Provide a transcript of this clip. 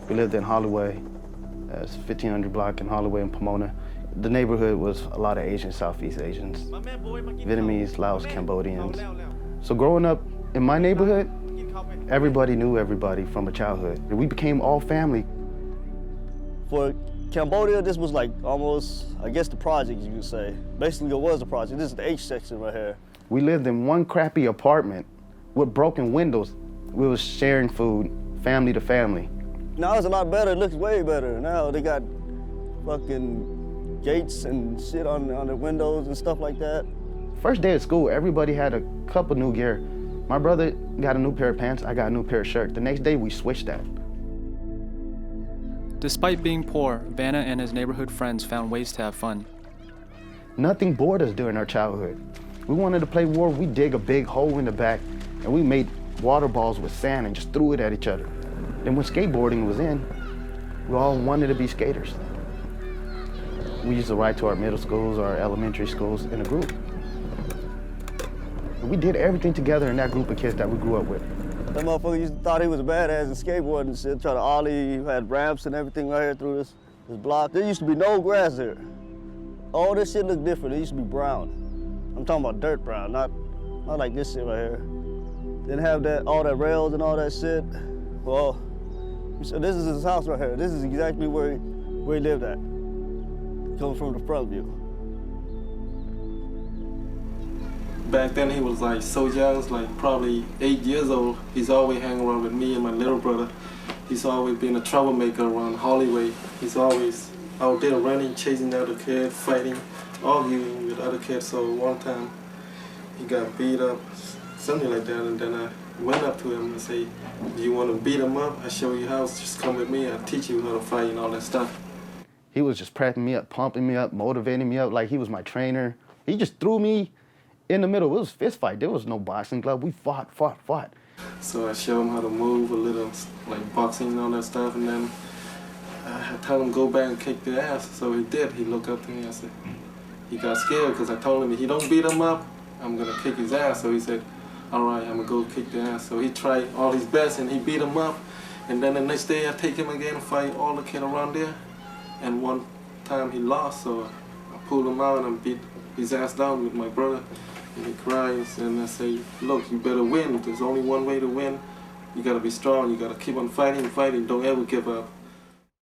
We lived in Holloway. It's 1500 block in Holloway and Pomona. The neighborhood was a lot of Asians, Southeast Asians, Vietnamese, Laos, Cambodians. So growing up in my neighborhood, everybody knew everybody from a childhood. And we became all family. For Cambodia, this was like almost, I guess, the project, you could say. Basically, it was the project. This is the H section right here. We lived in one crappy apartment with broken windows. We was sharing food, family to family. Now it's a lot better. It looks way better. Now they got fucking gates and shit on the windows and stuff like that. First day of school, everybody had a couple new gear. My brother got a new pair of pants, I got a new pair of shirts. The next day, we switched that. Despite being poor, Vanna and his neighborhood friends found ways to have fun. Nothing bored us during our childhood. We wanted to play war, we dig a big hole in the back, and we made water balls with sand and just threw it at each other. Then when skateboarding was in, we all wanted to be skaters. We used to ride to our middle schools or our elementary schools in a group. And we did everything together in that group of kids that we grew up with. That motherfucker used to thought he was a badass in skateboarding and shit, try to ollie, he had ramps and everything right here through this block. There used to be no grass here. All this shit looked different. It used to be brown. I'm talking about dirt brown, not like this shit right here. Didn't have all that rails and all that shit. Well, so this is his house right here. This is exactly where he lived at. Coming from the front view. Back then he was like so young, like probably 8 years old. He's always hanging around with me and my little brother. He's always been a troublemaker around Holloway. He's always out there running, chasing other kids, fighting, arguing with other kids. So one time he got beat up, something like that, and then I went up to him and say, "Do you want to beat him up? I show you how. Just come with me. I'll teach you how to fight and all that stuff." He was just prepping me up, pumping me up, motivating me up like he was my trainer. He just threw me in the middle. It was a fist fight. There was no boxing glove. We fought. So I showed him how to move a little, like boxing and all that stuff, and then I told him go back and kick the ass. So he did. He looked up to me. I said, he got scared because I told him if he don't beat him up, I'm gonna kick his ass. So he said, all right, I'm gonna go kick the ass. So he tried all his best and he beat him up. And then the next day I take him again and fight all the kids around there. And one time he lost, so I pulled him out and beat his ass down with my brother. And he cries, and I say, look, you better win. There's only one way to win. You gotta be strong, you gotta keep on fighting, don't ever give up.